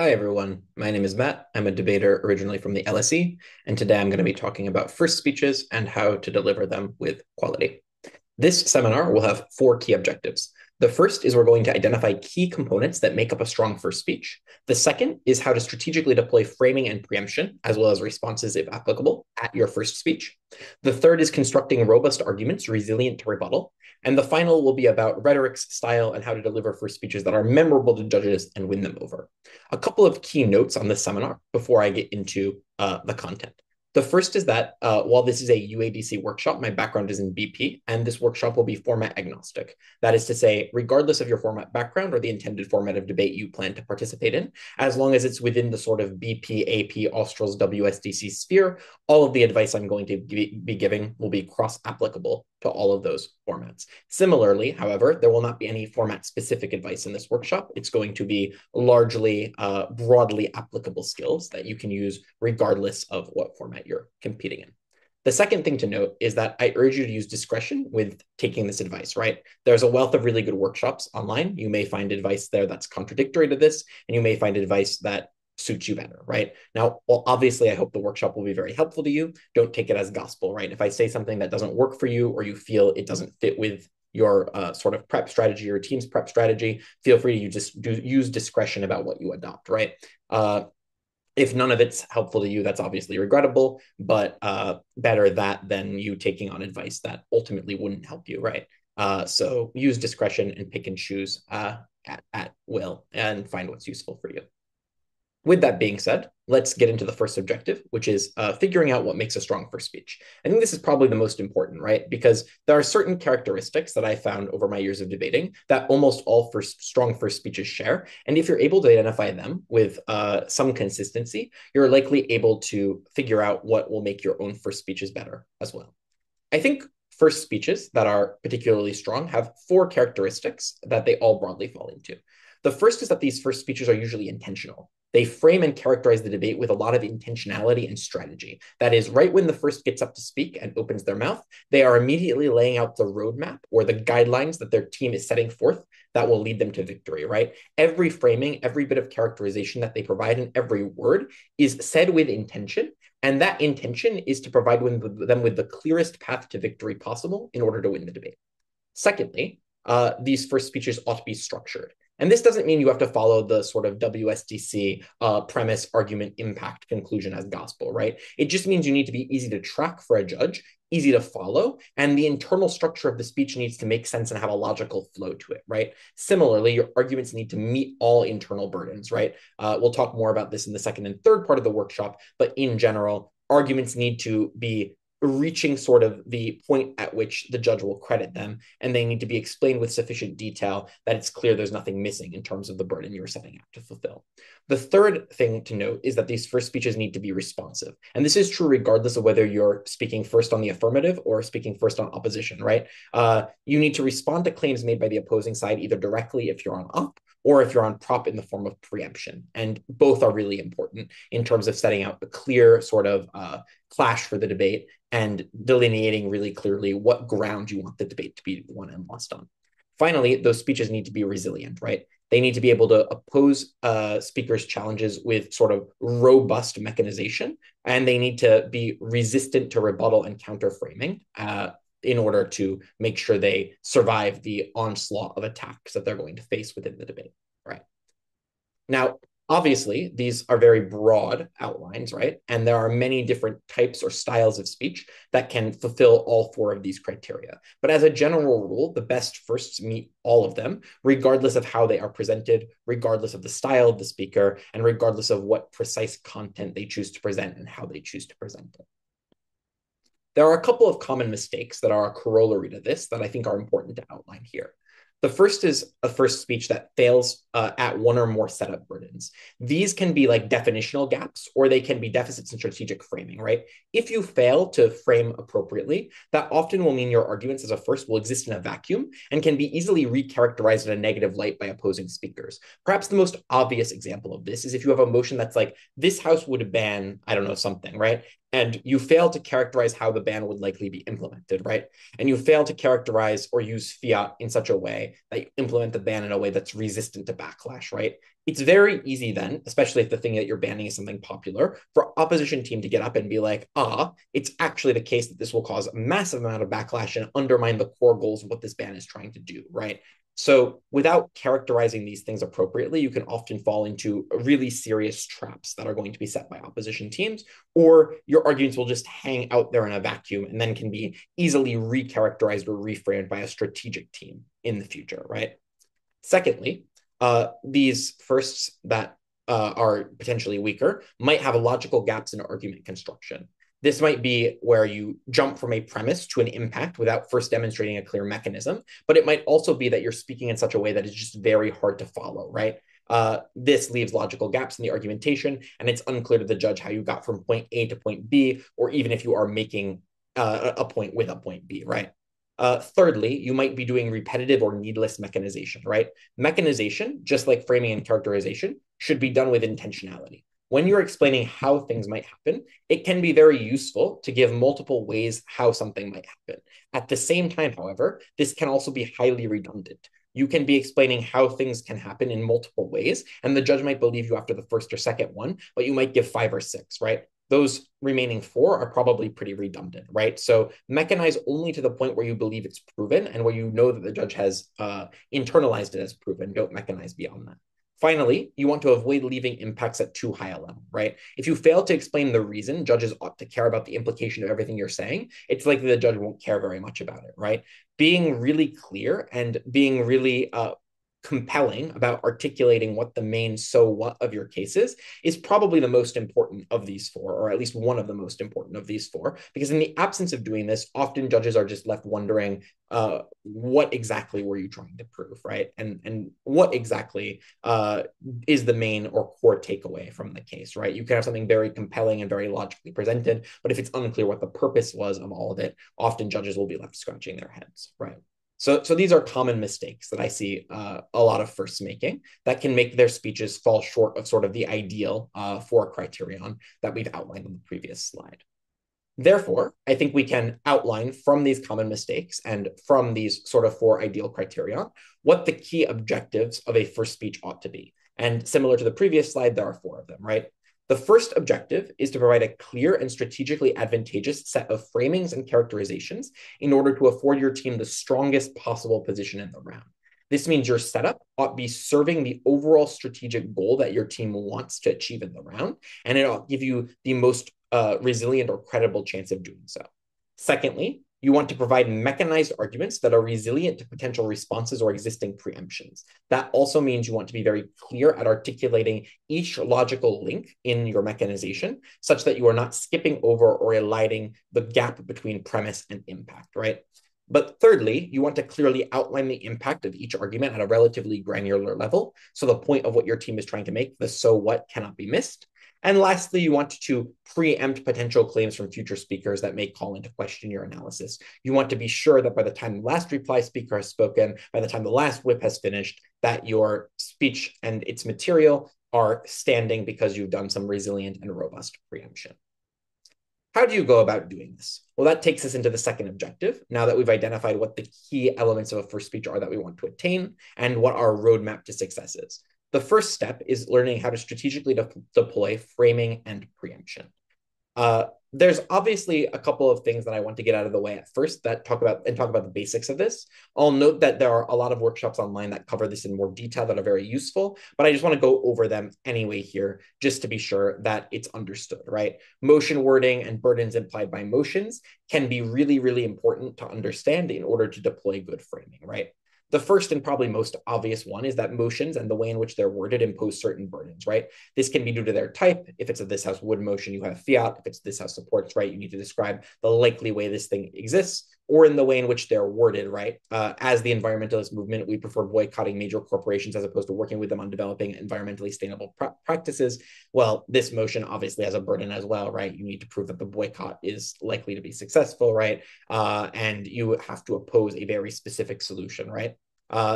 Hi, everyone. My name is Matt. I'm a debater originally from the LSE, and today I'm going to be talking about first speeches and how to deliver them with quality. This seminar will have four key objectives. The first is we're going to identify key components that make up a strong first speech. The second is how to strategically deploy framing and preemption, as well as responses if applicable, at your first speech. The third is constructing robust arguments resilient to rebuttal. And the final will be about rhetoric's style and how to deliver first speeches that are memorable to judges and win them over. A couple of key notes on this seminar before I get into the content. The first is that while this is a UADC workshop, my background is in BP, and this workshop will be format agnostic. That is to say, regardless of your format background or the intended format of debate you plan to participate in, as long as it's within the sort of BP, AP, Australs, WSDC sphere, all of the advice I'm going to be giving will be cross-applicable to all of those formats. Similarly, however, there will not be any format-specific advice in this workshop. It's going to be largely broadly applicable skills that you can use regardless of what format you're competing in. The second thing to note is that I urge you to use discretion with taking this advice, right? There's a wealth of really good workshops online. You may find advice there that's contradictory to this, and you may find advice that suits you better, right? Now, well, obviously, I hope the workshop will be very helpful to you. Don't take it as gospel, right? If I say something that doesn't work for you or you feel it doesn't fit with your sort of prep strategy or team's prep strategy, feel free to just use discretion about what you adopt, right? If none of it's helpful to you, that's obviously regrettable, but better that than you taking on advice that ultimately wouldn't help you, right? So use discretion and pick and choose at will and find what's useful for you. With that being said, let's get into the first objective, which is figuring out what makes a strong first speech. I think this is probably the most important, right? Because there are certain characteristics that I found over my years of debating that almost all strong first speeches share. And if you're able to identify them with some consistency, you're likely able to figure out what will make your own first speeches better as well. I think first speeches that are particularly strong have four characteristics that they all broadly fall into. The first is that these first speeches are usually intentional. They frame and characterize the debate with a lot of intentionality and strategy. That is, right when the first gets up to speak and opens their mouth, they are immediately laying out the roadmap or the guidelines that their team is setting forth that will lead them to victory, right? Every framing, every bit of characterization that they provide, and every word is said with intention. And that intention is to provide them with the clearest path to victory possible in order to win the debate. Secondly, these first speeches ought to be structured. And this doesn't mean you have to follow the sort of WSDC premise, argument, impact, conclusion as gospel, right? It just means you need to be easy to track for a judge, easy to follow, and the internal structure of the speech needs to make sense and have a logical flow to it, right? Similarly, your arguments need to meet all internal burdens, right? We'll talk more about this in the second and third part of the workshop, but in general, arguments need to be reaching sort of the point at which the judge will credit them, and they need to be explained with sufficient detail that it's clear there's nothing missing in terms of the burden you're setting out to fulfill. The third thing to note is that these first speeches need to be responsive. And this is true regardless of whether you're speaking first on the affirmative or speaking first on opposition, right? You need to respond to claims made by the opposing side either directly if you're on up or if you're on prop in the form of preemption. And both are really important in terms of setting out a clear sort of clash for the debate and delineating really clearly what ground you want the debate to be won and lost on. Finally, those speeches need to be resilient, right? They need to be able to oppose speakers' challenges with sort of robust mechanization, and they need to be resistant to rebuttal and counter framing in order to make sure they survive the onslaught of attacks that they're going to face within the debate, right? Now, obviously, these are very broad outlines, right? And there are many different types or styles of speech that can fulfill all four of these criteria. But as a general rule, the best firsts meet all of them, regardless of how they are presented, regardless of the style of the speaker, and regardless of what precise content they choose to present and how they choose to present it. There are a couple of common mistakes that are a corollary to this that I think are important to outline here. The first is a first speech that fails at one or more setup burdens. These can be like definitional gaps, or they can be deficits in strategic framing, right? If you fail to frame appropriately, that often will mean your arguments as a first will exist in a vacuum and can be easily recharacterized in a negative light by opposing speakers. Perhaps the most obvious example of this is if you have a motion that's like, this house would ban, I don't know, something, right? and you fail to characterize how the ban would likely be implemented, right? And you fail to characterize or use fiat in such a way that you implement the ban in a way that's resistant to backlash, right? It's very easy then, especially if the thing that you're banning is something popular, for opposition team to get up and be like, it's actually the case that this will cause a massive amount of backlash and undermine the core goals of what this ban is trying to do, right? So without characterizing these things appropriately, you can often fall into really serious traps that are going to be set by opposition teams, or your arguments will just hang out there in a vacuum and then can be easily recharacterized or reframed by a strategic team in the future, right? Secondly, these firsts that are potentially weaker might have logical gaps in argument construction. This might be where you jump from a premise to an impact without first demonstrating a clear mechanism, but it might also be that you're speaking in such a way that is just very hard to follow, right? This leaves logical gaps in the argumentation, and it's unclear to the judge how you got from point A to point B, or even if you are making a point with a point B, right? Thirdly, you might be doing repetitive or needless mechanization, right? Mechanization, just like framing and characterization, should be done with intentionality. When you're explaining how things might happen, it can be very useful to give multiple ways how something might happen. At the same time, however, this can also be highly redundant. You can be explaining how things can happen in multiple ways, and the judge might believe you after the first or second one, but you might give 5 or 6, right? Those remaining 4 are probably pretty redundant, right? So mechanize only to the point where you believe it's proven and where you know that the judge has internalized it as proven. Don't mechanize beyond that. Finally, you want to avoid leaving impacts at too high a level, right? If you fail to explain the reason, judges ought to care about the implication of everything you're saying. It's likely the judge won't care very much about it, right? Being really clear and being really compelling about articulating what the main so what of your case is probably the most important of these 4, or at least one of the most important of these 4, because in the absence of doing this, often judges are just left wondering, what exactly were you trying to prove, right? And what exactly is the main or core takeaway from the case, right? You can have something very compelling and very logically presented, but if it's unclear what the purpose was of all of it, often judges will be left scratching their heads, right? So these are common mistakes that I see a lot of firsts making that can make their speeches fall short of sort of the ideal for criterion that we've outlined on the previous slide. Therefore, I think we can outline from these common mistakes and from these sort of 4 ideal criterion what the key objectives of a first speech ought to be. And similar to the previous slide, there are 4 of them, right? The first objective is to provide a clear and strategically advantageous set of framings and characterizations in order to afford your team the strongest possible position in the round. This means your setup ought be serving the overall strategic goal that your team wants to achieve in the round, and it ought give you the most resilient or credible chance of doing so. Secondly, you want to provide mechanized arguments that are resilient to potential responses or existing preemptions. That also means you want to be very clear at articulating each logical link in your mechanization, such that you are not skipping over or eliding the gap between premise and impact, right? But thirdly, you want to clearly outline the impact of each argument at a relatively granular level, so the point of what your team is trying to make, the so what, cannot be missed. And lastly, you want to preempt potential claims from future speakers that may call into question your analysis. You want to be sure that by the time the last reply speaker has spoken, by the time the last whip has finished, that your speech and its material are standing because you've done some resilient and robust preemption. How do you go about doing this? Well, that takes us into the second objective, now that we've identified what the key elements of a first speech are that we want to attain and what our roadmap to success is. The first step is learning how to strategically deploy framing and preemption. There's obviously a couple of things that I want to get out of the way at first that talk about the basics of this. I'll note that there are a lot of workshops online that cover this in more detail that are very useful, but I just want to go over them anyway here, just to be sure that it's understood, right? Motion wording and burdens implied by motions can be really, really important to understand in order to deploy good framing, right? The first and probably most obvious one is that motions and the way in which they're worded impose certain burdens, right? This can be due to their type. If it's a this house would motion, you have fiat. If it's this house supports, right, you need to describe the likely way this thing exists, or in the way in which they're worded, right? As the environmentalist movement, we prefer boycotting major corporations as opposed to working with them on developing environmentally sustainable practices. Well, this motion obviously has a burden as well, right? You need to prove that the boycott is likely to be successful, right? And you have to oppose a very specific solution, right?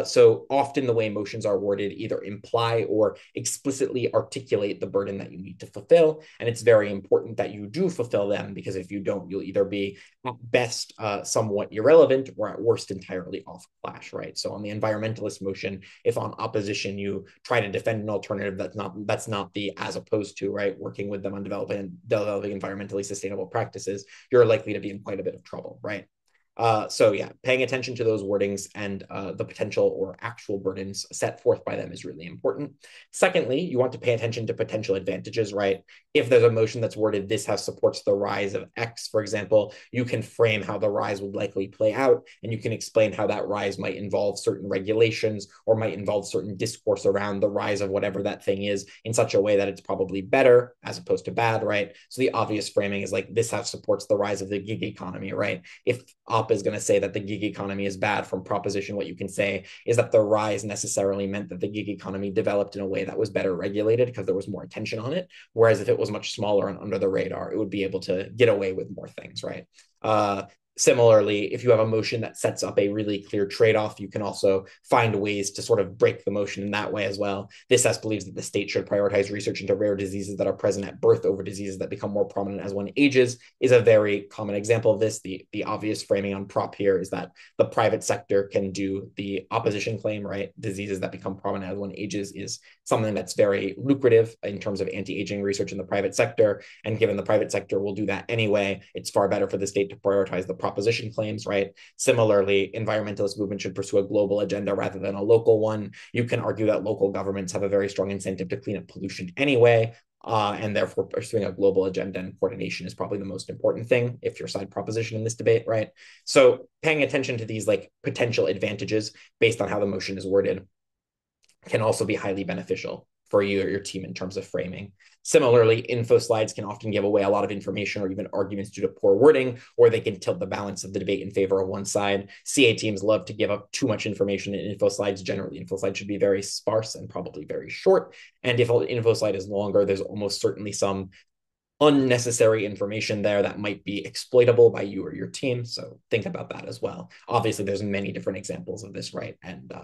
So often the way motions are worded either imply or explicitly articulate the burden that you need to fulfill. And it's very important that you do fulfill them, because if you don't, you'll either be at best somewhat irrelevant or at worst entirely off clash, right? So on the environmentalist motion, if on opposition you try to defend an alternative that's not the as opposed to, right, working with them on developing environmentally sustainable practices, you're likely to be in quite a bit of trouble, right? So yeah, paying attention to those wordings and the potential or actual burdens set forth by them is really important. Secondly, you want to pay attention to potential advantages, right? If there's a motion that's worded, this house supports the rise of X, for example, you can frame how the rise would likely play out, and you can explain how that rise might involve certain regulations or might involve certain discourse around the rise of whatever that thing is in such a way that it's probably better as opposed to bad, right? So the obvious framing is like, this house supports the rise of the gig economy, right? If is going to say that the gig economy is bad from proposition, what you can say is that the rise necessarily meant that the gig economy developed in a way that was better regulated because there was more attention on it. Whereas if it was much smaller and under the radar, it would be able to get away with more things, right? Similarly, if you have a motion that sets up a really clear trade-off, you can also find ways to sort of break the motion in that way as well. This S believes that the state should prioritize research into rare diseases that are present at birth over diseases that become more prominent as one ages is a very common example of this. The obvious framing on prop here is that the private sector can do the opposition claim, right? Diseases that become prominent as one ages is something that's very lucrative in terms of anti-aging research in the private sector. And given the private sector will do that anyway, it's far better for the state to prioritize the proposition claims, right? Similarly, environmentalist movement should pursue a global agenda rather than a local one. You can argue that local governments have a very strong incentive to clean up pollution anyway, and therefore pursuing a global agenda and coordination is probably the most important thing if you're side proposition in this debate, right? So paying attention to these like potential advantages based on how the motion is worded can also be highly beneficial for you or your team in terms of framing. Similarly, info slides can often give away a lot of information or even arguments due to poor wording, or they can tilt the balance of the debate in favor of one side. CA teams love to give up too much information in info slides. Generally, info slides should be very sparse and probably very short. And if an info slide is longer, there's almost certainly some unnecessary information there that might be exploitable by you or your team. So think about that as well. Obviously, there's many different examples of this, right? And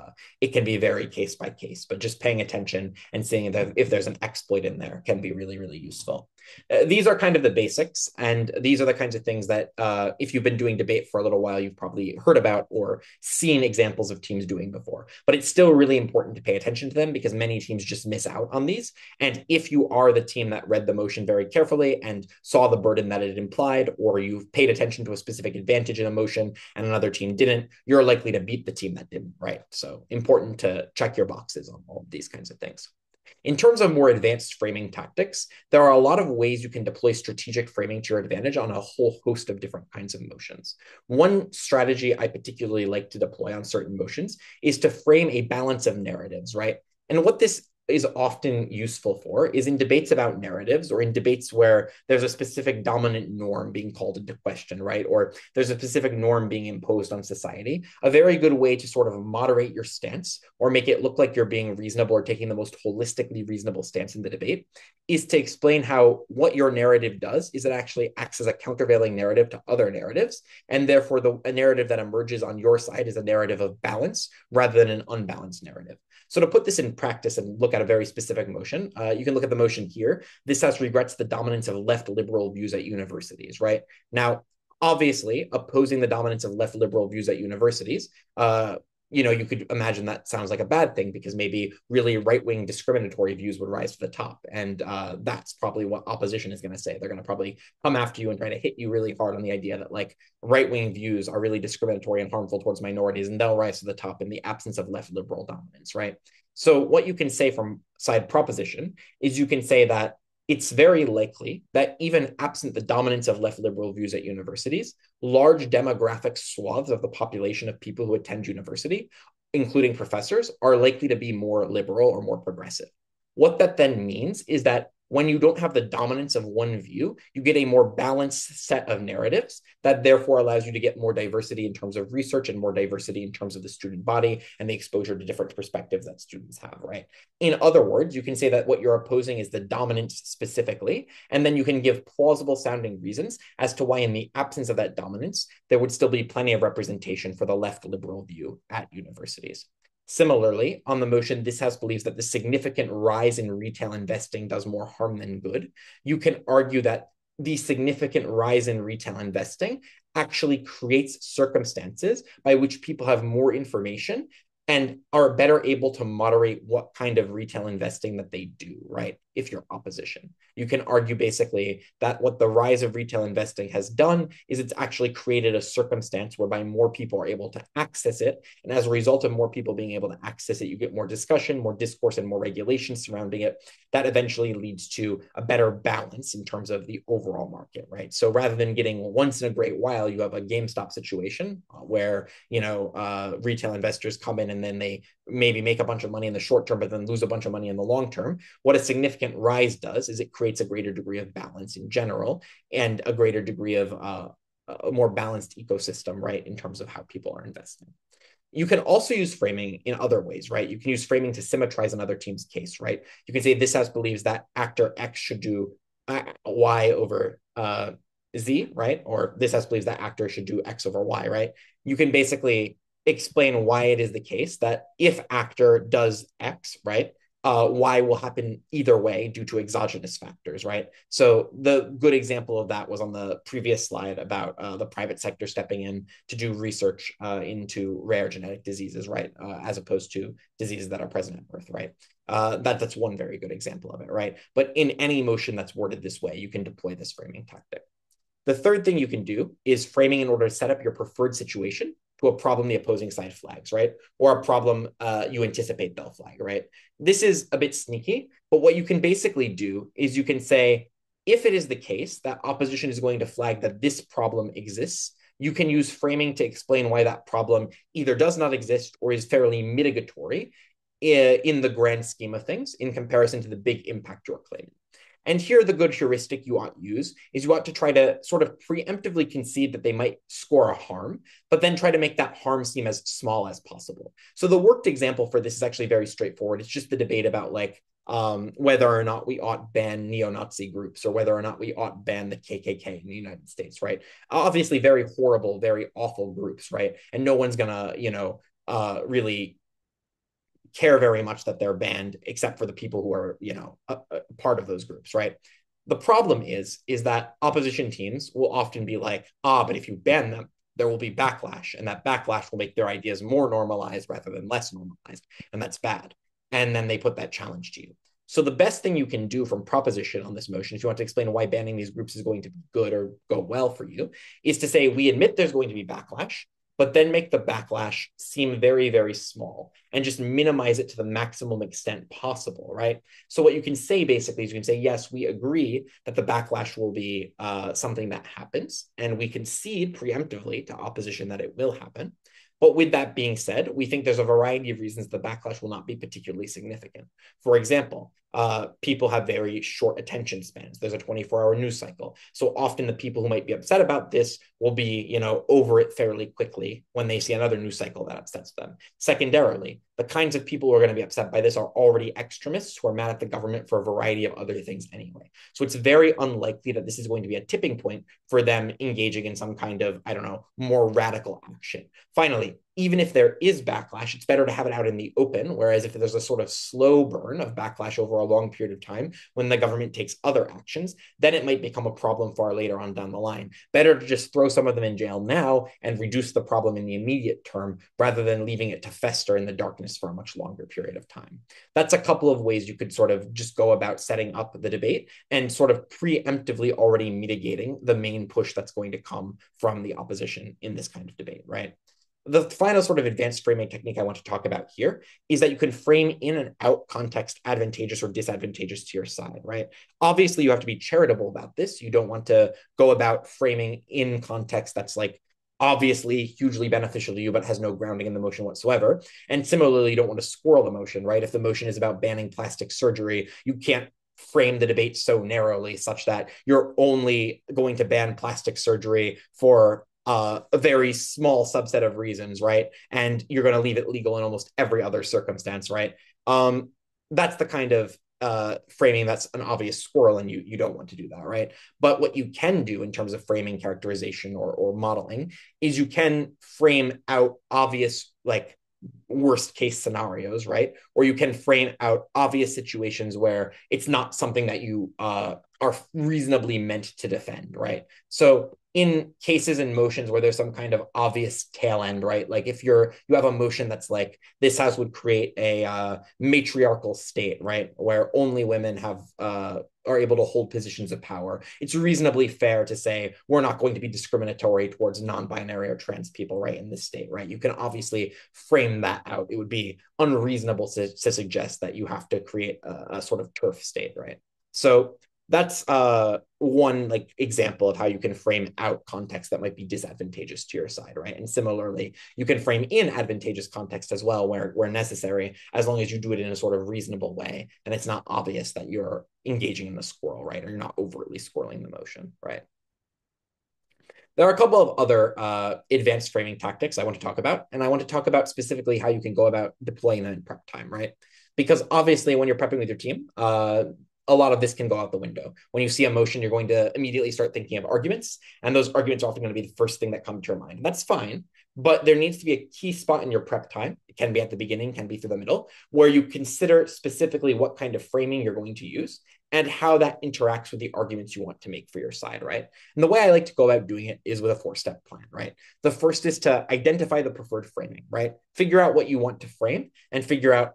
it can be very case by case, but just paying attention and seeing that if there's an exploit in there can be really, really useful. These are kind of the basics, and these are the kinds of things that if you've been doing debate for a little while, you've probably heard about or seen examples of teams doing before. But it's still really important to pay attention to them because many teams just miss out on these. And if you are the team that read the motion very carefully and saw the burden that it implied, or you've paid attention to a specific advantage in a motion and another team didn't, you're likely to beat the team that didn't, right? So important to check your boxes on all of these kinds of things. In terms of more advanced framing tactics, there are a lot of ways you can deploy strategic framing to your advantage on a whole host of different kinds of motions. One strategy I particularly like to deploy on certain motions is to frame a balance of narratives, right? And what this is often useful for is in debates about narratives or in debates where there's a specific dominant norm being called into question, right? Or there's a specific norm being imposed on society. A very good way to sort of moderate your stance or make it look like you're being reasonable or taking the most holistically reasonable stance in the debate is to explain how what your narrative does is it actually acts as a countervailing narrative to other narratives. And therefore, a narrative that emerges on your side is a narrative of balance rather than an unbalanced narrative. So to put this in practice and look at a very specific motion, you can look at the motion here. This house regrets the dominance of left liberal views at universities, right? Now, obviously, opposing the dominance of left liberal views at universities, you could imagine that sounds like a bad thing because maybe really right-wing discriminatory views would rise to the top. And that's probably what opposition is going to say. They're going to probably come after you and try to hit you really hard on the idea that like right-wing views are really discriminatory and harmful towards minorities, and they'll rise to the top in the absence of left liberal dominance, right? So what you can say from side proposition is you can say that it's very likely that even absent the dominance of left liberal views at universities, large demographic swaths of the population of people who attend university, including professors, are likely to be more liberal or more progressive. What that then means is that when you don't have the dominance of one view, you get a more balanced set of narratives that therefore allows you to get more diversity in terms of research and more diversity in terms of the student body and the exposure to different perspectives that students have, right? In other words, you can say that what you're opposing is the dominance specifically, and then you can give plausible sounding reasons as to why in the absence of that dominance, there would still be plenty of representation for the left liberal view at universities. Similarly, on the motion, this house believes that the significant rise in retail investing does more harm than good. You can argue that the significant rise in retail investing actually creates circumstances by which people have more information and are better able to moderate what kind of retail investing that they do, right? If you're opposition. You can argue basically that what the rise of retail investing has done is it's actually created a circumstance whereby more people are able to access it. And as a result of more people being able to access it, you get more discussion, more discourse, and more regulation surrounding it. That eventually leads to a better balance in terms of the overall market, right? So rather than getting once in a great while, you have a GameStop situation where, retail investors come in and then they maybe make a bunch of money in the short term, but then lose a bunch of money in the long term. What a significant rise does is it creates a greater degree of balance in general and a greater degree of a more balanced ecosystem, right, in terms of how people are investing. You can also use framing in other ways, right? You can use framing to symmetrize another team's case, right? You can say this house believes that actor X should do Y over Z, right? Or this house believes that actor should do X over Y, right? You can basically explain why it is the case that if actor does X, right, Y will happen either way due to exogenous factors, right? So the good example of that was on the previous slide about the private sector stepping in to do research into rare genetic diseases, right? As opposed to diseases that are present at birth, right? That's one very good example of it, right? But in any motion that's worded this way, you can deploy this framing tactic. The third thing you can do is framing in order to set up your preferred situation to a problem the opposing side flags, right? Or a problem you anticipate they'll flag, right? This is a bit sneaky, but what you can basically do is you can say, if it is the case that opposition is going to flag that this problem exists, you can use framing to explain why that problem either does not exist or is fairly mitigatory in the grand scheme of things in comparison to the big impact you're claiming. And here, the good heuristic you ought to use is you ought to try to sort of preemptively concede that they might score a harm, but then try to make that harm seem as small as possible. So the worked example for this is actually very straightforward. It's just the debate about whether or not we ought ban neo-Nazi groups or whether or not we ought ban the KKK in the United States, right? Obviously, very horrible, very awful groups, right? And no one's gonna, really care very much that they're banned, except for the people who are, a part of those groups, right? The problem is that opposition teams will often be like, but if you ban them, there will be backlash, and that backlash will make their ideas more normalized rather than less normalized, and that's bad. And then they put that challenge to you. So the best thing you can do from proposition on this motion, if you want to explain why banning these groups is going to be good or go well for you, is to say, we admit there's going to be backlash, but then make the backlash seem very, very small and just minimize it to the maximum extent possible, right? So what you can say basically is you can say, yes, we agree that the backlash will be something that happens, and we concede preemptively to opposition that it will happen. But with that being said, we think there's a variety of reasons the backlash will not be particularly significant. For example, people have very short attention spans. There's a 24-hour news cycle. So often the people who might be upset about this will be, over it fairly quickly when they see another news cycle that upsets them. Secondarily, the kinds of people who are going to be upset by this are already extremists who are mad at the government for a variety of other things anyway. So it's very unlikely that this is going to be a tipping point for them engaging in some kind of, more radical action. Finally, even if there is backlash, it's better to have it out in the open. Whereas if there's a sort of slow burn of backlash over a long period of time, when the government takes other actions, then it might become a problem far later on down the line. Better to just throw some of them in jail now and reduce the problem in the immediate term rather than leaving it to fester in the darkness for a much longer period of time. That's a couple of ways you could sort of just go about setting up the debate and sort of preemptively already mitigating the main push that's going to come from the opposition in this kind of debate, right? The final sort of advanced framing technique I want to talk about here is that you can frame in and out context advantageous or disadvantageous to your side, right? Obviously, you have to be charitable about this. You don't want to go about framing in context that's like obviously hugely beneficial to you, but has no grounding in the motion whatsoever. And similarly, you don't want to squirrel the motion, right? If the motion is about banning plastic surgery, you can't frame the debate so narrowly such that you're only going to ban plastic surgery for a very small subset of reasons, right? And you're going to leave it legal in almost every other circumstance, right? That's the kind of framing that's an obvious squirrel, and you don't want to do that, right? But what you can do in terms of framing characterization or modeling is you can frame out obvious, like worst case scenarios, right? Or you can frame out obvious situations where it's not something that you are reasonably meant to defend, right? So in cases and motions where there's some kind of obvious tail end, right? Like if you have a motion that's like this house would create a matriarchal state, right, where only women have are able to hold positions of power, it's reasonably fair to say we're not going to be discriminatory towards non-binary or trans people, right, in this state, right? You can obviously frame that out. It would be unreasonable to suggest that you have to create a sort of turf state, right? So that's one like example of how you can frame out context that might be disadvantageous to your side, right? And similarly, you can frame in advantageous context as well where necessary, as long as you do it in a sort of reasonable way and it's not obvious that you're engaging in the squirrel, right? Or you're not overtly squirreling the motion, right? There are a couple of other advanced framing tactics I want to talk about, and I want to talk about specifically how you can go about deploying them in prep time, right? Because obviously, when you're prepping with your team, a lot of this can go out the window. When you see a motion, you're going to immediately start thinking of arguments, and those arguments are often going to be the first thing that come to your mind. That's fine, but there needs to be a key spot in your prep time. It can be at the beginning, can be through the middle, where you consider specifically what kind of framing you're going to use and how that interacts with the arguments you want to make for your side, right? And the way I like to go about doing it is with a 4-step plan, right? The first is to identify the preferred framing, right? Figure out what you want to frame and figure out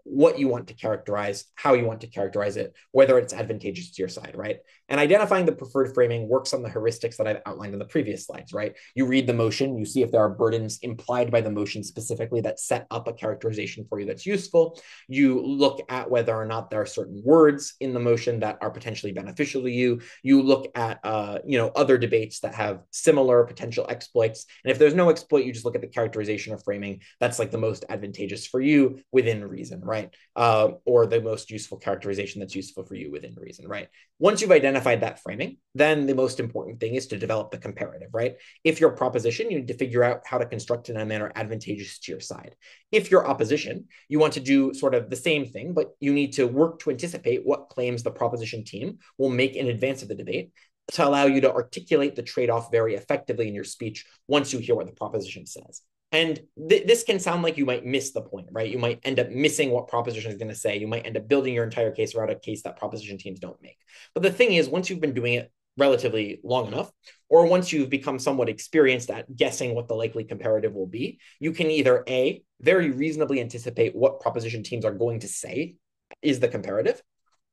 what you want to characterize, how you want to characterize it, whether it's advantageous to your side, right? And identifying the preferred framing works on the heuristics that I've outlined in the previous slides, right? You read the motion, you see if there are burdens implied by the motion specifically that set up a characterization for you that's useful. You look at whether or not there are certain words in the motion that are potentially beneficial to you. You look at other debates that have similar potential exploits. And if there's no exploit, you just look at the characterization of framing that's like the most advantageous for you within reason, right? Or the most useful characterization that's useful for you within reason, right? Once you've identified that framing, then the most important thing is to develop the comparative, right? If your proposition, you need to figure out how to construct it in a manner advantageous to your side. If your opposition, you want to do sort of the same thing, but you need to work to anticipate what claims the proposition team will make in advance of the debate to allow you to articulate the trade-off very effectively in your speech once you hear what the proposition says. And this can sound like you might miss the point, right? You might end up missing what proposition is going to say. You might end up building your entire case around a case that proposition teams don't make. But the thing is, once you've been doing it relatively long enough, or once you've become somewhat experienced at guessing what the likely comparative will be, you can either A, very reasonably anticipate what proposition teams are going to say is the comparative,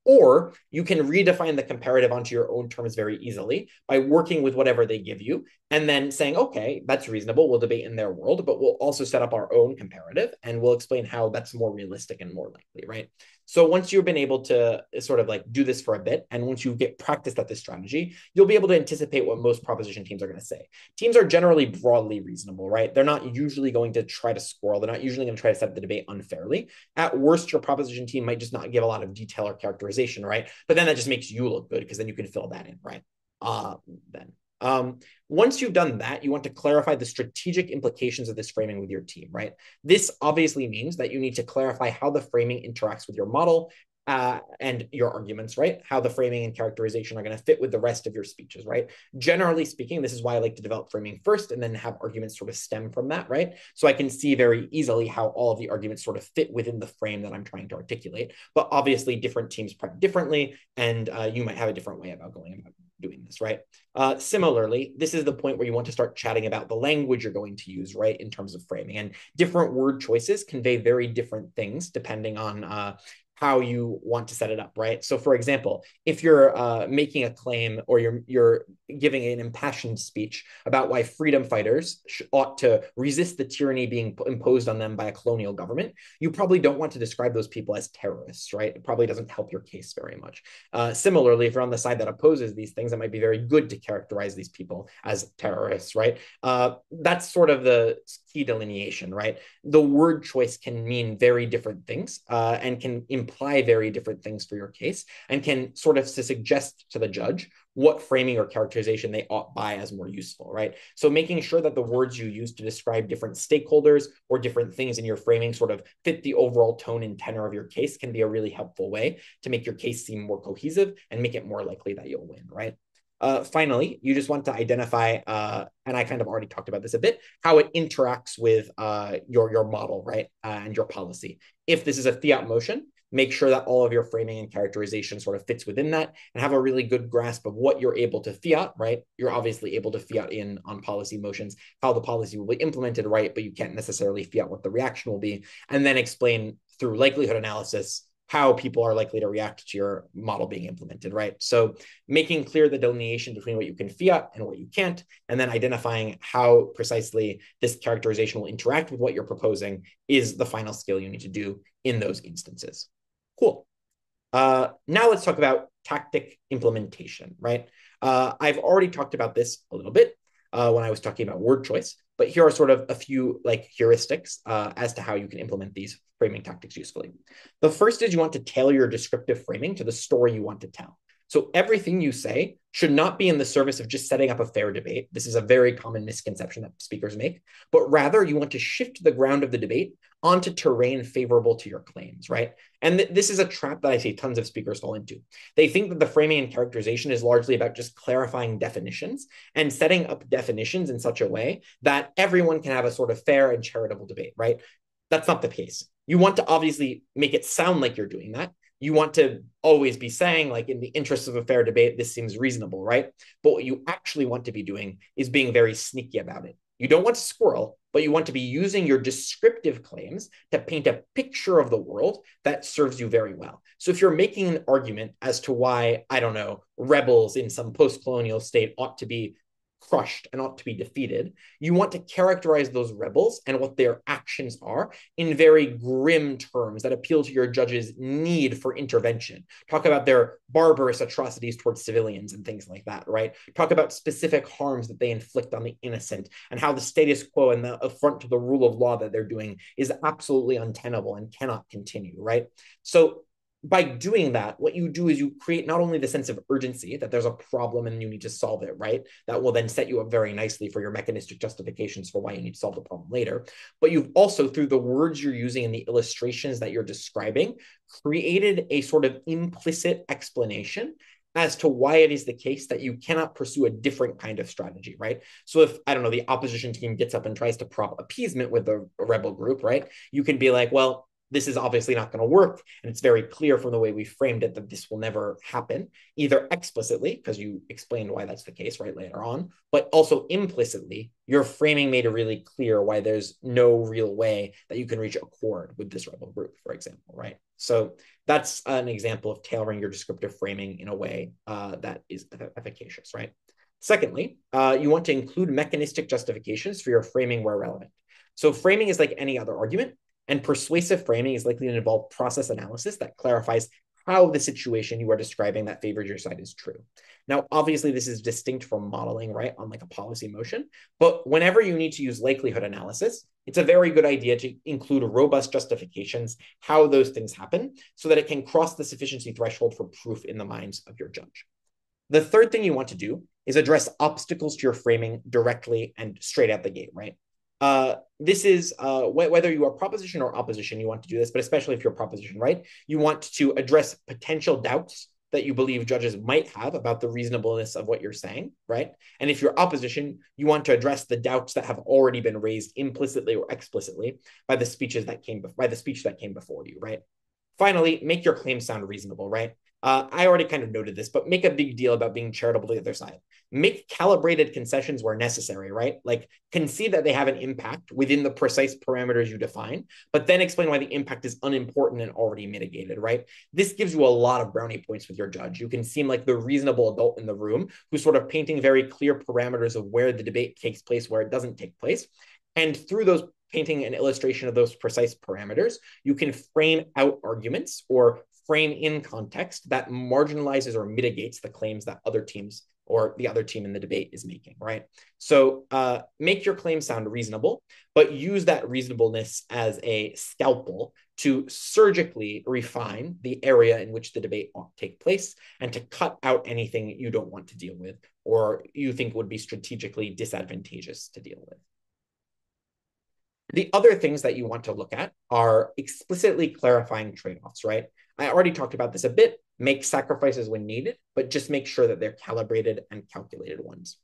or you can redefine the comparative onto your own terms very easily by working with whatever they give you and then saying, okay, that's reasonable. We'll debate in their world, but we'll also set up our own comparative and we'll explain how that's more realistic and more likely, right? So once you've been able to sort of like do this for a bit, and once you get practiced at this strategy, you'll be able to anticipate what most proposition teams are going to say. Teams are generally broadly reasonable, right? They're not usually going to try to squirrel. They're not usually going to try to set up the debate unfairly. At worst, your proposition team might just not give a lot of detail or characterization, right? But then that just makes you look good because then you can fill that in, right? Once you've done that, you want to clarify the strategic implications of this framing with your team, right? This obviously means that you need to clarify how the framing interacts with your model and your arguments, right? How the framing and characterization are going to fit with the rest of your speeches, right? Generally speaking, this is why I like to develop framing first and then have arguments sort of stem from that, right? So I can see very easily how all of the arguments sort of fit within the frame that I'm trying to articulate. But obviously, different teams prep differently, and you might have a different way about going about doing this, right? Similarly, this is the point where you want to start chatting about the language you're going to use, right, in terms of framing. And different word choices convey very different things depending on how you want to set it up, right? So, for example, if you're making a claim or you're giving an impassioned speech about why freedom fighters ought to resist the tyranny being imposed on them by a colonial government, you probably don't want to describe those people as terrorists, right? It probably doesn't help your case very much. Similarly, if you're on the side that opposes these things, it might be very good to characterize these people as terrorists, right? That's sort of the key delineation, right? The word choice can mean very different things and can imply very different things for your case and can sort of suggest to the judge what framing or characterization they ought by as more useful, right? So making sure that the words you use to describe different stakeholders or different things in your framing sort of fit the overall tone and tenor of your case can be a really helpful way to make your case seem more cohesive and make it more likely that you'll win, right? Finally, you just want to identify, and I kind of already talked about this a bit, how it interacts with your model, right, and your policy. If this is a fiat motion, make sure that all of your framing and characterization sort of fits within that and have a really good grasp of what you're able to fiat, right? You're obviously able to fiat in on policy motions, how the policy will be implemented, right? But you can't necessarily fiat what the reaction will be. And then explain through likelihood analysis how people are likely to react to your model being implemented, right? So making clear the delineation between what you can fiat and what you can't, and then identifying how precisely this characterization will interact with what you're proposing is the final skill you need to do in those instances. Cool. Now let's talk about tactic implementation, right? I've already talked about this a little bit when I was talking about word choice, but here are sort of a few like heuristics as to how you can implement these framing tactics usefully. The first is you want to tailor your descriptive framing to the story you want to tell. So everything you say should not be in the service of just setting up a fair debate. This is a very common misconception that speakers make, but rather you want to shift the ground of the debate onto terrain favorable to your claims, right? And this is a trap that I see tons of speakers fall into. They think that the framing and characterization is largely about just clarifying definitions and setting up definitions in such a way that everyone can have a sort of fair and charitable debate, right? That's not the case. You want to obviously make it sound like you're doing that. You want to always be saying, like, in the interest of a fair debate, this seems reasonable, right? But what you actually want to be doing is being very sneaky about it. You don't want to squirrel, but you want to be using your descriptive claims to paint a picture of the world that serves you very well. So if you're making an argument as to why, I don't know, rebels in some post-colonial state ought to be crushed and ought to be defeated, you want to characterize those rebels and what their actions are in very grim terms that appeal to your judge's need for intervention. Talk about their barbarous atrocities towards civilians and things like that, right? Talk about specific harms that they inflict on the innocent and how the status quo and the affront to the rule of law that they're doing is absolutely untenable and cannot continue, right? So by doing that, what you do is you create not only the sense of urgency that there's a problem and you need to solve it, right? That will then set you up very nicely for your mechanistic justifications for why you need to solve the problem later. But you've also, through the words you're using and the illustrations that you're describing, created a sort of implicit explanation as to why it is the case that you cannot pursue a different kind of strategy, right? So if, I don't know, the opposition team gets up and tries to prop appeasement with a rebel group, right? You can be like, well, this is obviously not going to work. And it's very clear from the way we framed it that this will never happen, either explicitly, because you explained why that's the case right later on, but also implicitly, your framing made it really clear why there's no real way that you can reach accord with this rebel group, for example, right? So that's an example of tailoring your descriptive framing in a way that is efficacious, right? Secondly, you want to include mechanistic justifications for your framing where relevant. So framing is like any other argument. And persuasive framing is likely to involve process analysis that clarifies how the situation you are describing that favors your side is true. Now, obviously, this is distinct from modeling, right, on like a policy motion. But whenever you need to use likelihood analysis, it's a very good idea to include robust justifications, how those things happen, so that it can cross the sufficiency threshold for proof in the minds of your judge. The third thing you want to do is address obstacles to your framing directly and straight out the gate, right? This is whether you are proposition or opposition, you want to do this, but especially if you're proposition, right? You want to address potential doubts that you believe judges might have about the reasonableness of what you're saying, right? And if you're opposition, you want to address the doubts that have already been raised implicitly or explicitly by the speech that came before you, right? Finally, make your claims sound reasonable, right? I already kind of noted this, but make a big deal about being charitable to the other side. Make calibrated concessions where necessary, right? Like concede that they have an impact within the precise parameters you define, but then explain why the impact is unimportant and already mitigated, right? This gives you a lot of brownie points with your judge. You can seem like the reasonable adult in the room who's sort of painting very clear parameters of where the debate takes place, where it doesn't take place. And through those painting an illustration of those precise parameters, you can frame out arguments or frame in context that marginalizes or mitigates the claims that other teams or the other team in the debate is making, right? So make your claim sound reasonable, but use that reasonableness as a scalpel to surgically refine the area in which the debate ought to take place and to cut out anything you don't want to deal with or you think would be strategically disadvantageous to deal with. The other things that you want to look at are explicitly clarifying trade-offs, right? I already talked about this a bit, make sacrifices when needed, but just make sure that they're calibrated and calculated ones.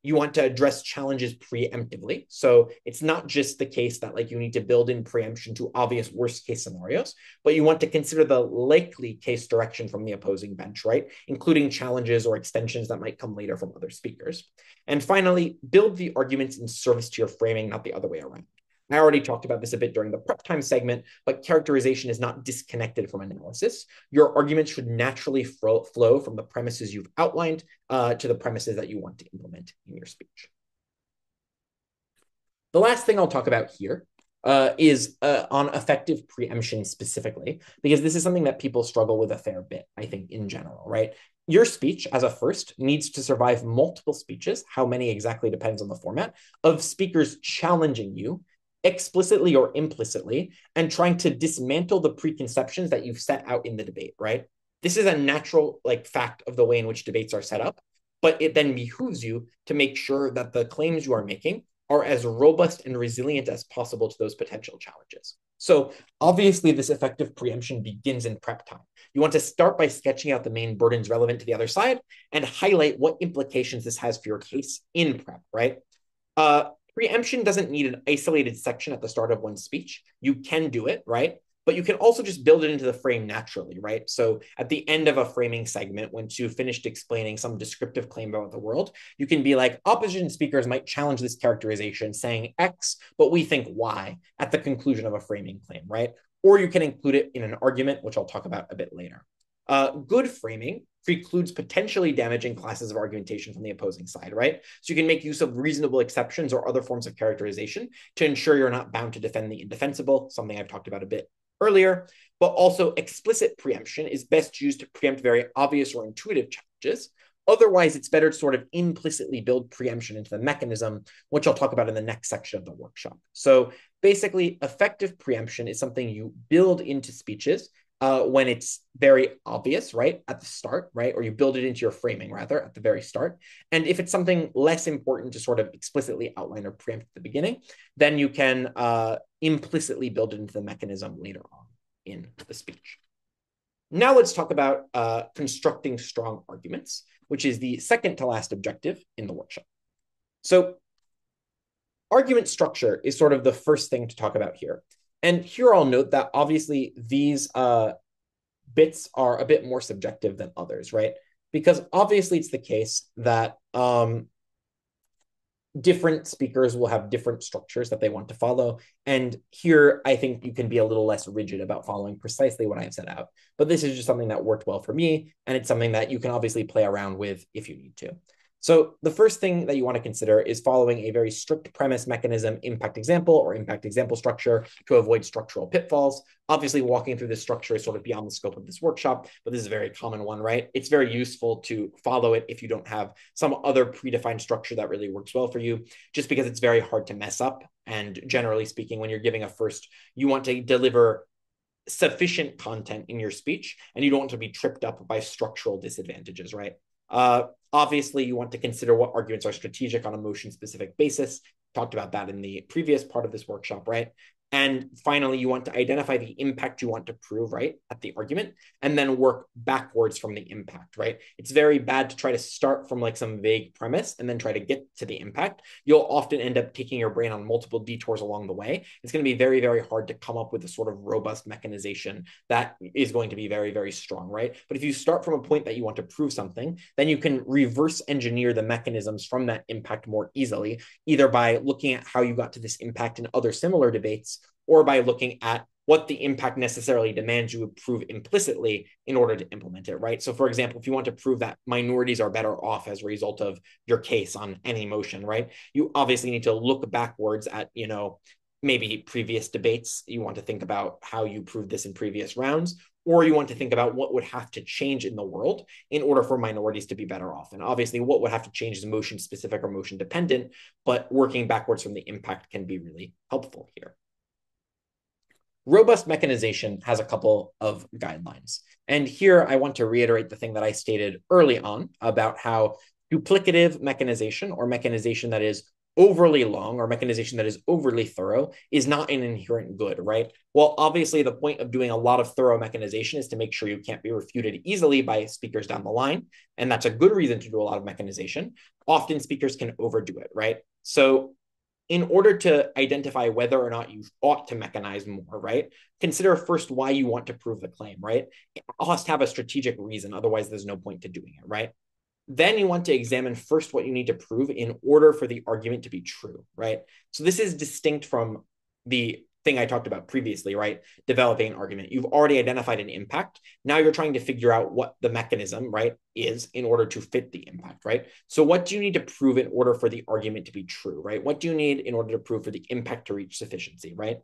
You want to address challenges preemptively. So it's not just the case that like you need to build in preemption to obvious worst case scenarios, but you want to consider the likely case direction from the opposing bench, right? Including challenges or extensions that might come later from other speakers. And finally, build the arguments in service to your framing, not the other way around. I already talked about this a bit during the prep time segment, but characterization is not disconnected from analysis. Your arguments should naturally flow from the premises you've outlined to the premises that you want to implement in your speech. The last thing I'll talk about here is on effective preemption specifically, because this is something that people struggle with a fair bit, I think, in general, right? Your speech as a first needs to survive multiple speeches, how many exactly depends on the format, of speakers challenging you explicitly or implicitly, and trying to dismantle the preconceptions that you've set out in the debate, right? This is a natural fact of the way in which debates are set up, but it then behooves you to make sure that the claims you are making are as robust and resilient as possible to those potential challenges. So obviously this effective preemption begins in prep time. You want to start by sketching out the main burdens relevant to the other side and highlight what implications this has for your case in prep, right? Preemption doesn't need an isolated section at the start of one speech. You can do it, right? But you can also just build it into the frame naturally, right? So at the end of a framing segment, once you've finished explaining some descriptive claim about the world, you can be like, opposition speakers might challenge this characterization saying X, but we think Y at the conclusion of a framing claim, right? Or you can include it in an argument, which I'll talk about a bit later. Good framing precludes potentially damaging classes of argumentation from the opposing side, right? So you can make use of reasonable exceptions or other forms of characterization to ensure you're not bound to defend the indefensible, something I've talked about a bit earlier. But also explicit preemption is best used to preempt very obvious or intuitive challenges. Otherwise, it's better to sort of implicitly build preemption into the mechanism, which I'll talk about in the next section of the workshop. So basically, effective preemption is something you build into speeches when it's very obvious, right, at the start, right, or you build it into your framing, rather, at the very start. And if it's something less important to sort of explicitly outline or preempt at the beginning, then you can implicitly build it into the mechanism later on in the speech. Now let's talk about constructing strong arguments, which is the second to last objective in the workshop. So argument structure is sort of the first thing to talk about here. And here I'll note that obviously these bits are a bit more subjective than others, right? Because obviously it's the case that different speakers will have different structures that they want to follow. And here I think you can be a little less rigid about following precisely what I've set out. But this is just something that worked well for me. And it's something that you can obviously play around with if you need to. So the first thing that you want to consider is following a very strict premise mechanism impact example or impact example structure to avoid structural pitfalls. Obviously, walking through this structure is sort of beyond the scope of this workshop, but this is a very common one, right? It's very useful to follow it if you don't have some other predefined structure that really works well for you, just because it's very hard to mess up. And generally speaking, when you're giving a first, you want to deliver sufficient content in your speech, and you don't want to be tripped up by structural disadvantages, right? Obviously, you want to consider what arguments are strategic on a motion-specific basis. Talked about that in the previous part of this workshop, right? And finally, you want to identify the impact you want to prove, right, at the argument, and then work backwards from the impact, right? It's very bad to try to start from like some vague premise and then try to get to the impact. You'll often end up taking your brain on multiple detours along the way. It's going to be very, very hard to come up with a sort of robust mechanization that is going to be very, very strong, right? But if you start from a point that you want to prove something, then you can reverse engineer the mechanisms from that impact more easily, either by looking at how you got to this impact in other similar debates, or by looking at what the impact necessarily demands you would prove implicitly in order to implement it, right? So for example, if you want to prove that minorities are better off as a result of your case on any motion, right? You obviously need to look backwards at, you know, maybe previous debates. You want to think about how you proved this in previous rounds, or you want to think about what would have to change in the world in order for minorities to be better off. And obviously what would have to change is motion specific or motion dependent, but working backwards from the impact can be really helpful here. Robust mechanization has a couple of guidelines. And here I want to reiterate the thing that I stated early on about how duplicative mechanization, or mechanization that is overly long or mechanization that is overly thorough is not an inherent good, right? Well, obviously, the point of doing a lot of thorough mechanization is to make sure you can't be refuted easily by speakers down the line. And that's a good reason to do a lot of mechanization. Often speakers can overdo it, right? So in order to identify whether or not you ought to mechanize more, right? Consider first why you want to prove the claim, right? It must have a strategic reason. Otherwise, there's no point to doing it, right? Then you want to examine first what you need to prove in order for the argument to be true, right? So this is distinct from the thing I talked about previously, right? Developing an argument. You've already identified an impact. Now you're trying to figure out what the mechanism, right, is in order to fit the impact, right? So what do you need to prove in order for the argument to be true, right? What do you need in order to prove for the impact to reach sufficiency, right?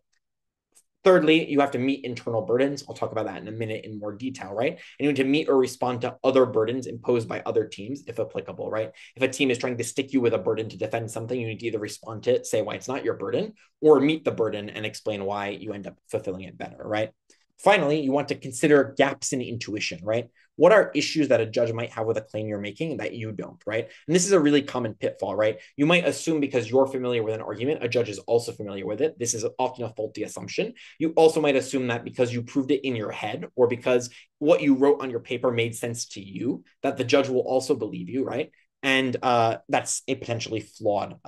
Thirdly, you have to meet internal burdens. I'll talk about that in a minute in more detail, right? And you need to meet or respond to other burdens imposed by other teams, if applicable, right? If a team is trying to stick you with a burden to defend something, you need to either respond to it, say why it's not your burden, or meet the burden and explain why you end up fulfilling it better, right? Finally, you want to consider gaps in intuition, right? What are issues that a judge might have with a claim you're making that you don't, right? And this is a really common pitfall, right? You might assume because you're familiar with an argument, a judge is also familiar with it. This is often a faulty assumption. You also might assume that because you proved it in your head or because what you wrote on your paper made sense to you, that the judge will also believe you, right? And that's a potentially flawed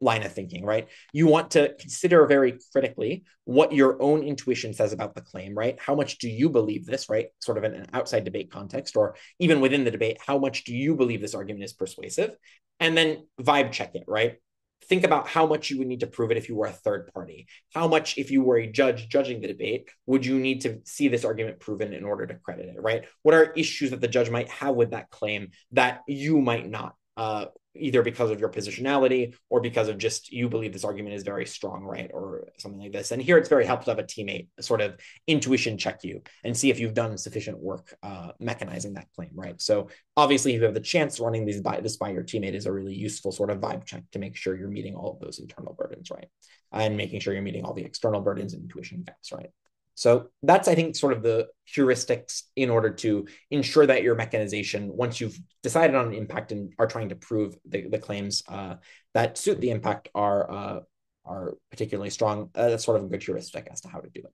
line of thinking, right? You want to consider very critically what your own intuition says about the claim, right? How much do you believe this, right? Sort of in an outside debate context, or even within the debate, how much do you believe this argument is persuasive? And then vibe check it, right? Think about how much you would need to prove it if you were a third party. How much, if you were a judge judging the debate, would you need to see this argument proven in order to credit it, right? What are issues that the judge might have with that claim that you might not? Either because of your positionality or because of just you believe this argument is very strong, right? Or something like this. And here it's very helpful to have a teammate sort of intuition check you and see if you've done sufficient work mechanizing that claim, right? So obviously, if you have the chance, running this by your teammate is a really useful sort of vibe check to make sure you're meeting all of those internal burdens, right? And making sure you're meeting all the external burdens and intuition gaps, right? So that's, I think, sort of the heuristics in order to ensure that your mechanization, once you've decided on an impact and are trying to prove the claims that suit the impact are particularly strong. That's sort of a good heuristic as to how to do it.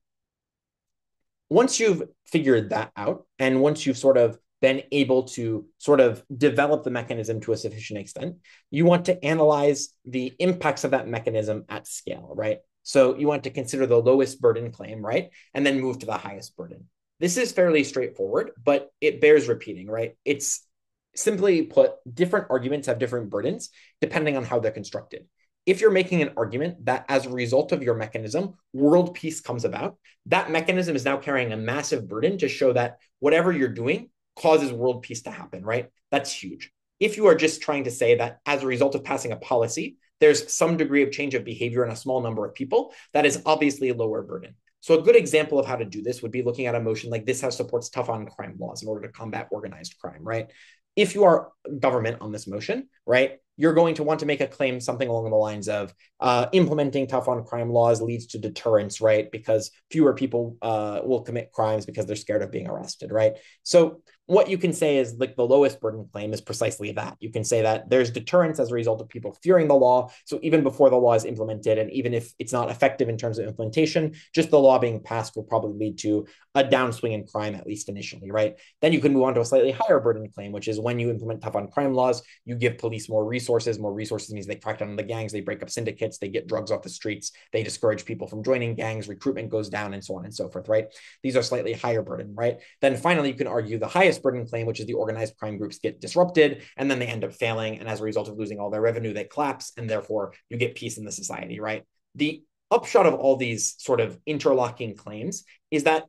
Once you've figured that out, and once you've sort of been able to sort of develop the mechanism to a sufficient extent, you want to analyze the impacts of that mechanism at scale, right? So you want to consider the lowest burden claim, right? And then move to the highest burden. This is fairly straightforward, but it bears repeating, right? It's simply put, different arguments have different burdens depending on how they're constructed. If you're making an argument that as a result of your mechanism, world peace comes about, that mechanism is now carrying a massive burden to show that whatever you're doing causes world peace to happen, right? That's huge. If you are just trying to say that as a result of passing a policy, there's some degree of change of behavior in a small number of people, that is obviously a lower burden. So a good example of how to do this would be looking at a motion like this house supports tough on crime laws in order to combat organized crime, right? If you are government on this motion, right, you're going to want to make a claim something along the lines of implementing tough on crime laws leads to deterrence, right? Because fewer people will commit crimes because they're scared of being arrested, right? So what you can say is like the lowest burden claim is precisely that. You can say that there's deterrence as a result of people fearing the law. So even before the law is implemented, and even if it's not effective in terms of implementation, just the law being passed will probably lead to a downswing in crime, at least initially, right? Then you can move on to a slightly higher burden claim, which is when you implement tough on crime laws, you give police more resources. More resources means they crack down on the gangs, they break up syndicates, they get drugs off the streets, they discourage people from joining gangs, recruitment goes down, and so on and so forth, right? These are slightly higher burden, right? Then finally, you can argue the highest burden claim, which is the organized crime groups get disrupted, and then they end up failing, and as a result of losing all their revenue, they collapse, and therefore you get peace in the society, right? The upshot of all these sort of interlocking claims is that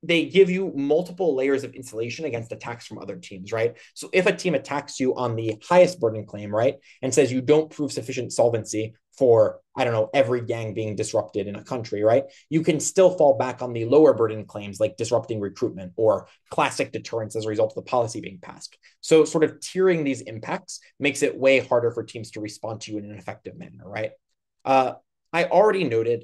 they give you multiple layers of insulation against attacks from other teams, right? So if a team attacks you on the highest burden claim, right, and says you don't prove sufficient solvency for, I don't know, every gang being disrupted in a country, right, you can still fall back on the lower burden claims like disrupting recruitment or classic deterrence as a result of the policy being passed. So sort of tiering these impacts makes it way harder for teams to respond to you in an effective manner, right? I already noted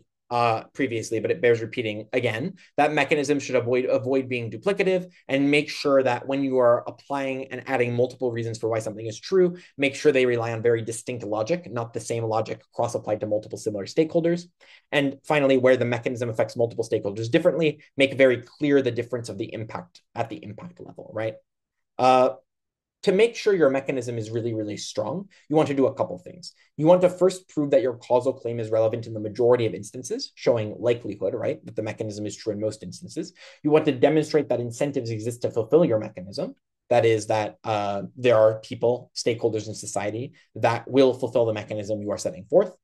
previously, but it bears repeating again. That mechanism should avoid being duplicative and make sure that when you are applying and adding multiple reasons for why something is true, make sure they rely on very distinct logic, not the same logic cross-applied to multiple similar stakeholders. And finally, where the mechanism affects multiple stakeholders differently, make very clear the difference of the impact at the impact level, right? To make sure your mechanism is really, really strong, you want to do a couple things. You want to first prove that your causal claim is relevant in the majority of instances, showing likelihood, right, that the mechanism is true in most instances. You want to demonstrate that incentives exist to fulfill your mechanism. That is that there are people, stakeholders in society that will fulfill the mechanism you are setting forth.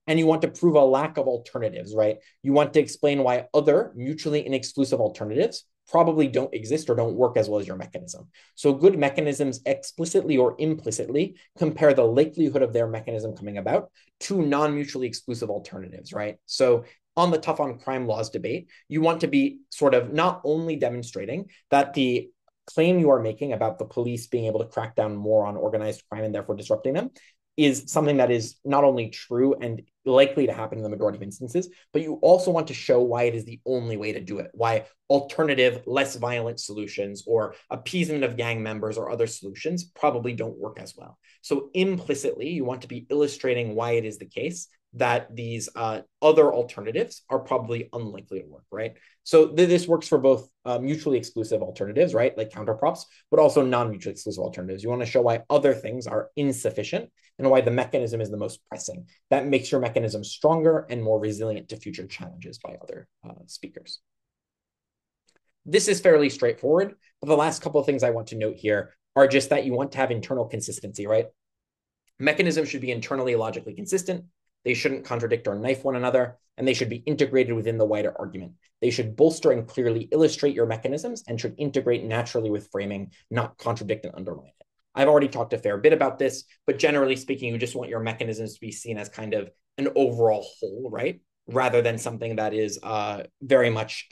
And you want to prove a lack of alternatives, right? You want to explain why other mutually inexclusive alternatives probably don't exist or don't work as well as your mechanism. So good mechanisms explicitly or implicitly compare the likelihood of their mechanism coming about to non-mutually exclusive alternatives, right? So on the tough on crime laws debate, you want to be sort of not only demonstrating that the claim you are making about the police being able to crack down more on organized crime and therefore disrupting them is something that is not only true and likely to happen in the majority of instances, but you also want to show why it is the only way to do it, why alternative, less violent solutions or appeasement of gang members or other solutions probably don't work as well. So implicitly, you want to be illustrating why it is the case that these other alternatives are probably unlikely to work, right? So this works for both mutually exclusive alternatives, right, like counterprops, but also non-mutually exclusive alternatives. You want to show why other things are insufficient and why the mechanism is the most pressing. That makes your mechanism stronger and more resilient to future challenges by other speakers. This is fairly straightforward, but the last couple of things I want to note here are just that you want to have internal consistency, right? Mechanisms should be internally logically consistent. They shouldn't contradict or knife one another, and they should be integrated within the wider argument. They should bolster and clearly illustrate your mechanisms and should integrate naturally with framing, not contradict and undermine it. I've already talked a fair bit about this, but generally speaking, you just want your mechanisms to be seen as kind of an overall whole, right? Rather than something that is very much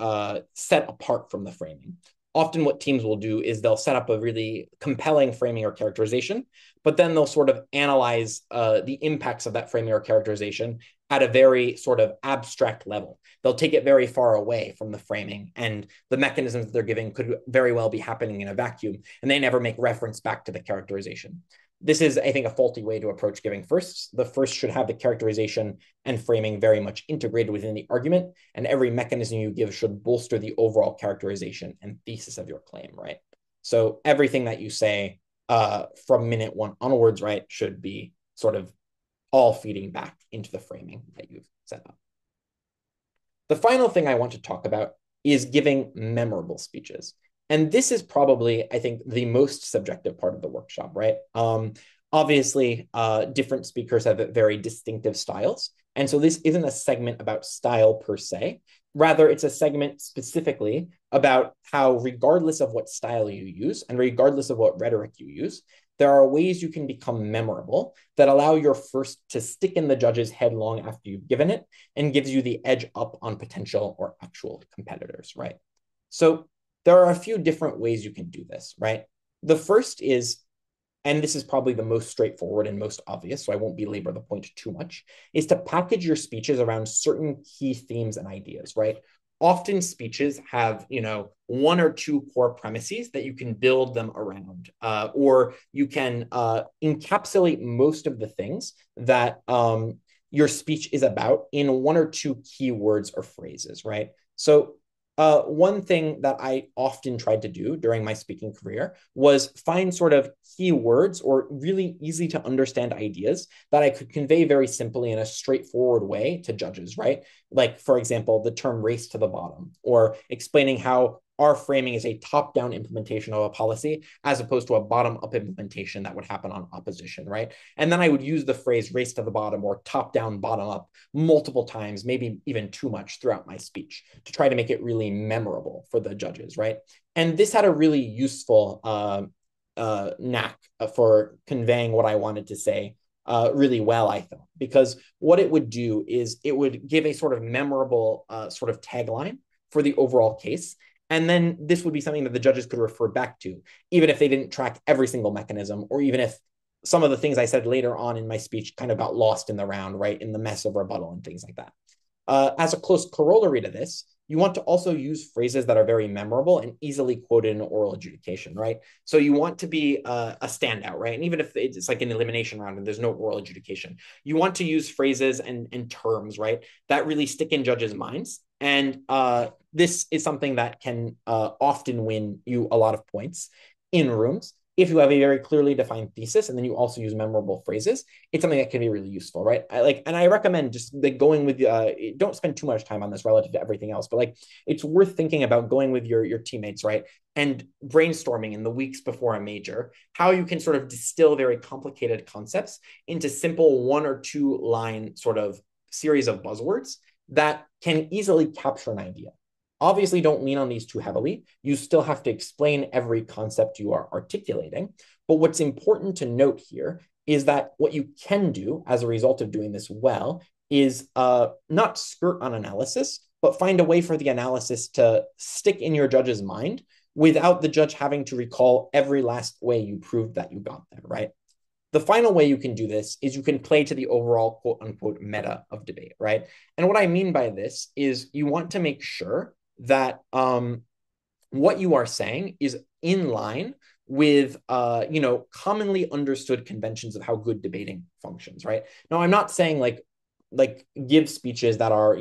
set apart from the framing. Often what teams will do is they'll set up a really compelling framing or characterization, but then they'll sort of analyze the impacts of that framing or characterization at a very sort of abstract level. They'll take it very far away from the framing, and the mechanisms that they're giving could very well be happening in a vacuum, and they never make reference back to the characterization. This is, I think, a faulty way to approach giving firsts. The first should have the characterization and framing very much integrated within the argument, and every mechanism you give should bolster the overall characterization and thesis of your claim, right? So everything that you say from minute one onwards, right, should be sort of all feeding back into the framing that you've set up. The final thing I want to talk about is giving memorable speeches. And this is probably, I think, the most subjective part of the workshop, right? Obviously, different speakers have very distinctive styles. And so this isn't a segment about style per se. Rather, it's a segment specifically about how, regardless of what style you use and regardless of what rhetoric you use, there are ways you can become memorable that allow your first to stick in the judge's head long after you've given it and gives you the edge up on potential or actual competitors, right? So there are a few different ways you can do this, right? The first is, and this is probably the most straightforward and most obvious, so I won't belabor the point too much, is to package your speeches around certain key themes and ideas, right? Often speeches have, one or two core premises that you can build them around, or you can encapsulate most of the things that your speech is about in one or two key words or phrases, right? So one thing that I often tried to do during my speaking career was find sort of key words or really easy to understand ideas that I could convey very simply in a straightforward way to judges, right? Like, for example, the term race to the bottom, or explaining how our framing is a top-down implementation of a policy as opposed to a bottom-up implementation that would happen on opposition, right? And then I would use the phrase race to the bottom or top-down, bottom-up multiple times, maybe even too much throughout my speech to try to make it really memorable for the judges, right? And this had a really useful knack for conveying what I wanted to say really well, I thought, because what it would do is it would give a sort of memorable sort of tagline for the overall case. And then this would be something that the judges could refer back to, even if they didn't track every single mechanism, or even if some of the things I said later on in my speech kind of got lost in the round, right, in the mess of rebuttal and things like that. As a close corollary to this, you want to also use phrases that are very memorable and easily quoted in oral adjudication, right? So you want to be a standout, right? And even if it's like an elimination round and there's no oral adjudication, you want to use phrases and terms, right, that really stick in judges' minds. And this is something that can often win you a lot of points in rooms. If you have a very clearly defined thesis and then you also use memorable phrases, it's something that can be really useful, right? And I recommend just like going with, don't spend too much time on this relative to everything else, but like it's worth thinking about going with your teammates, right? And brainstorming in the weeks before a major, how you can sort of distill very complicated concepts into simple 1 or 2 line sort of series of buzzwords that can easily capture an idea. Obviously, don't lean on these too heavily. You still have to explain every concept you are articulating. But what's important to note here is that what you can do as a result of doing this well is not skirt on analysis, but find a way for the analysis to stick in your judge's mind without the judge having to recall every last way you proved that you got there, right? The final way you can do this is you can play to the overall quote unquote meta of debate, right? And what I mean by this is you want to make sure that what you are saying is in line with commonly understood conventions of how good debating functions, right? Now, I'm not saying like give speeches that are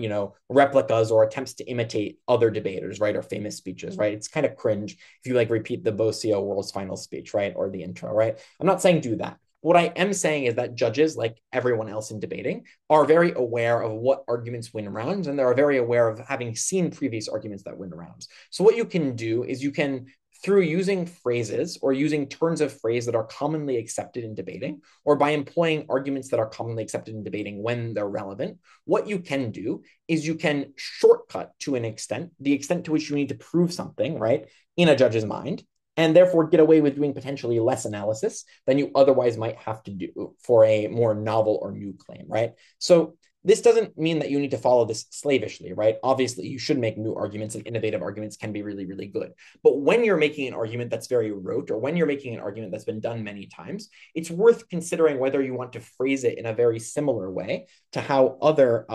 replicas or attempts to imitate other debaters, right, or famous speeches, right? It's kind of cringe if you like repeat the Bocio world's final speech, right, or the intro, right? I'm not saying do that. What I am saying is that judges, like everyone else in debating, are very aware of what arguments win rounds, and they're very aware of having seen previous arguments that win rounds. So what you can do is you can, through using phrases or using turns of phrase that are commonly accepted in debating, or by employing arguments that are commonly accepted in debating when they're relevant, what you can do is you can shortcut to an extent, the extent to which you need to prove something, right, in a judge's mind, and therefore get away with doing potentially less analysis than you otherwise might have to do for a more novel or new claim, right? So this doesn't mean that you need to follow this slavishly, right? Obviously, you should make new arguments, and innovative arguments can be really, really good. But when you're making an argument that's very rote, or when you're making an argument that's been done many times, it's worth considering whether you want to phrase it in a very similar way to how other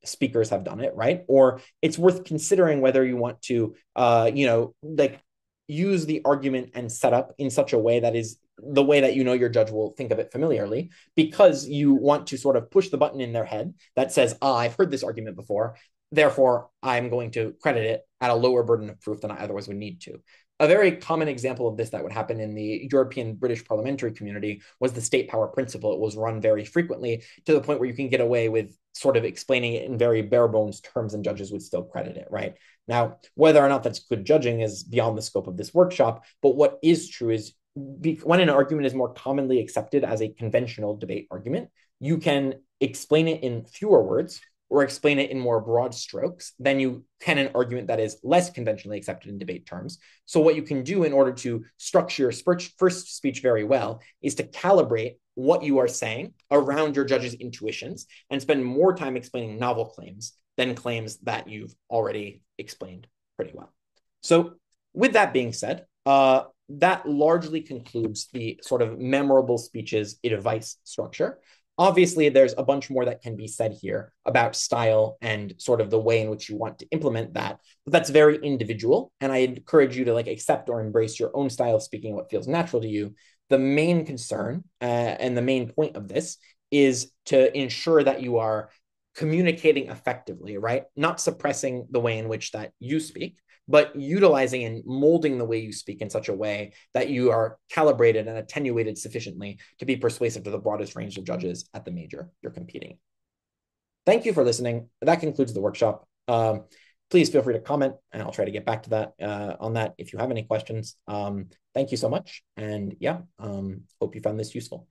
speakers have done it, right? Or it's worth considering whether you want to, use the argument and setup in such a way that is the way that your judge will think of it familiarly, because you want to sort of push the button in their head that says, I've heard this argument before, therefore I'm going to credit it at a lower burden of proof than I otherwise would need to. A very common example of this that would happen in the European British parliamentary community was the state power principle. It was run very frequently to the point where you can get away with sort of explaining it in very bare bones terms and judges would still credit it, right? Now, whether or not that's good judging is beyond the scope of this workshop, but what is true is when an argument is more commonly accepted as a conventional debate argument, you can explain it in fewer words or explain it in more broad strokes than you can an argument that is less conventionally accepted in debate terms. So what you can do in order to structure your first speech very well is to calibrate what you are saying around your judge's intuitions and spend more time explaining novel claims than claims that you've already explained pretty well. So with that being said, that largely concludes the sort of memorable speeches advice structure. Obviously, there's a bunch more that can be said here about style and sort of the way in which you want to implement that, but that's very individual. And I encourage you to like accept or embrace your own style of speaking, what feels natural to you. The main concern and the main point of this is to ensure that you are communicating effectively, right? Not suppressing the way in which that you speak, but utilizing and molding the way you speak in such a way that you are calibrated and attenuated sufficiently to be persuasive to the broadest range of judges at the major you're competing. Thank you for listening. That concludes the workshop. Please feel free to comment, and I'll try to get back to that on that if you have any questions. Thank you so much. And yeah, hope you found this useful.